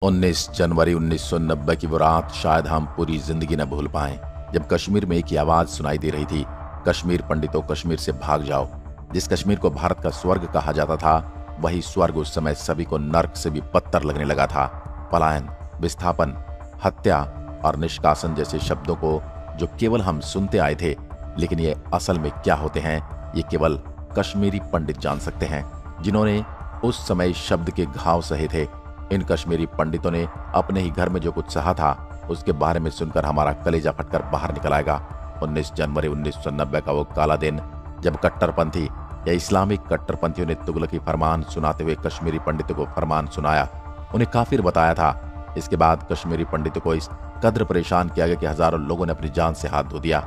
19 जनवरी 1990 की वो रात शायद हम पूरी जिंदगी न भूल पाएं, जब कश्मीर में एक ही आवाज सुनाई दे रही थी, कश्मीर पंडितों कश्मीर से भाग जाओ। जिस कश्मीर को भारत का स्वर्ग कहा जाता था, वही स्वर्ग उस समय सभी को नर्क से भी बदतर लगने लगा था। पलायन, विस्थापन, हत्या और निष्कासन जैसे शब्दों को जो केवल हम सुनते आए थे, लेकिन ये असल में क्या होते हैं, ये केवल कश्मीरी पंडित जान सकते हैं, जिन्होंने उस समय शब्द के घाव सहे थे। इन कश्मीरी पंडितों ने अपने ही घर में जो कुछ सहा था, उसके बारे में सुनकर हमारा कलेजा फटकर बाहर निकल आएगा। 19 जनवरी 1990 का वो काला दिन, जब कट्टरपंथी या इस्लामिक कट्टरपंथियों ने तुगलकी फरमान सुनाते हुए कश्मीरी पंडितों को फरमान सुनाया, उन्हें काफिर बताया था। इसके बाद कश्मीरी पंडितों को इस कद्र परेशान किया गया कि हजारों लोगों ने अपनी जान से हाथ धो दिया।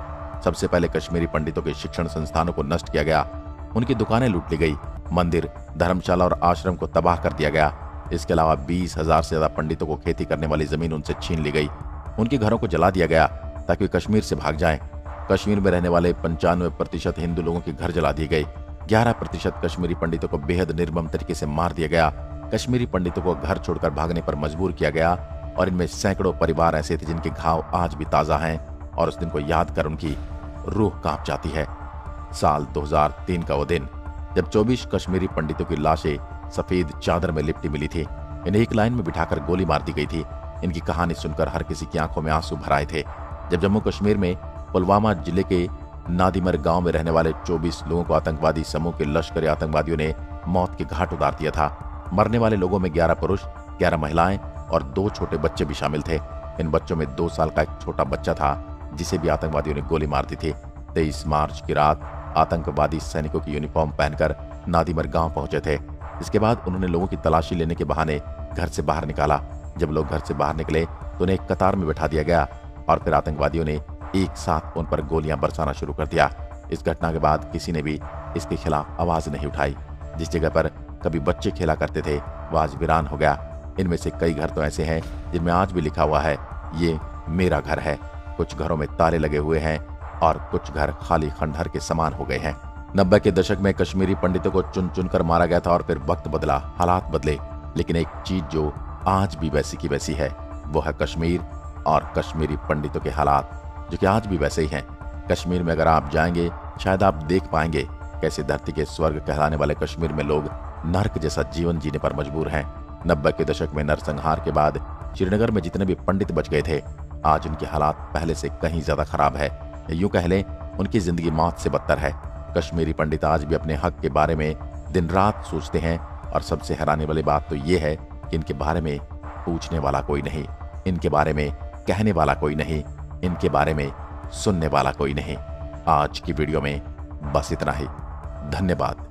सबसे पहले कश्मीरी पंडितों के शिक्षण संस्थानों को नष्ट किया गया, उनकी दुकानें लूट ली गई, मंदिर, धर्मशाला और आश्रम को तबाह कर दिया गया। इसके अलावा 20,000 से ज्यादा पंडितों को खेती करने वाली जमीन उनसे छीन ली गई, उनके घरों को जला दिया गया ताकि वे कश्मीर से भाग जाएं। कश्मीर में रहने वाले 95% हिंदू लोगों के घर जला दिए गए। 11% कश्मीरी पंडितों को बेहद निर्मम तरीके से मार दिया गया। कश्मीरी पंडितों को घर छोड़कर भागने पर मजबूर किया गया और इनमें सैकड़ों परिवार ऐसे थे जिनके घाव आज भी ताजा हैं और उस दिन को याद कर उनकी रूह कांप जाती है। साल 2003 का वो दिन, जब 24 कश्मीरी पंडितों की लाशें सफेद चादर में लिपटी मिली थी। इन्हें एक लाइन में बिठाकर गोली मार दी गई थी। इनकी कहानी सुनकर हर किसी की आंखों में आंसू भर आए थे। जब जम्मू कश्मीर में पुलवामा जिले के नादिमर गांव में रहने वाले 24 लोगों को आतंकवादी समूह के लश्करी आतंकवादियों ने मौत के घाट उतार दिया था। मरने वाले लोगों में 11 पुरुष, 11 महिलाएं और 2 छोटे बच्चे भी शामिल थे। इन बच्चों में 2 साल का एक छोटा बच्चा था, जिसे भी आतंकवादियों ने गोली मार दी थी। 23 मार्च की रात आतंकवादी सैनिकों की यूनिफॉर्म पहनकर नादिमर गांव पहुंचे थे। इसके बाद उन्होंने लोगों की तलाशी लेने के बहाने घर से बाहर निकाला। जब लोग घर से बाहर निकले तो उन्हें एक कतार में बैठा दिया गया और फिर आतंकवादियों ने एक साथ उन पर गोलियां बरसाना शुरू कर दिया। इस घटना के बाद किसी ने भी इसके खिलाफ आवाज नहीं उठाई। जिस जगह पर कभी बच्चे खेला करते थे, वह आज वीरान हो गया। इनमें से कई घर तो ऐसे हैं जिनमें आज भी लिखा हुआ है, ये मेरा घर है। कुछ घरों में ताले लगे हुए हैं और कुछ घर खाली खंडहर के समान हो गए हैं। 90 के दशक में कश्मीरी पंडितों को चुन चुन कर मारा गया था और फिर वक्त बदला, हालात बदले, लेकिन एक चीज जो आज भी वैसी की वैसी है, वो है कश्मीर और कश्मीरी पंडितों के हालात, जो कि आज भी वैसे ही हैं। कश्मीर में अगर आप जाएंगे, शायद आप देख पाएंगे कैसे धरती के स्वर्ग कहलाने वाले कश्मीर में लोग नर्क जैसा जीवन जीने पर मजबूर हैं। 90 के दशक में नरसंहार के बाद श्रीनगर में जितने भी पंडित बच गए थे, आज उनके हालात पहले से कहीं ज्यादा खराब है। यूं कह लें, उनकी जिंदगी मौत से बदतर है। कश्मीरी पंडित आज भी अपने हक के बारे में दिन रात सोचते हैं और सबसे हैरानी वाली बात तो ये है कि इनके बारे में पूछने वाला कोई नहीं, इनके बारे में कहने वाला कोई नहीं, इनके बारे में सुनने वाला कोई नहीं। आज की वीडियो में बस इतना ही। धन्यवाद।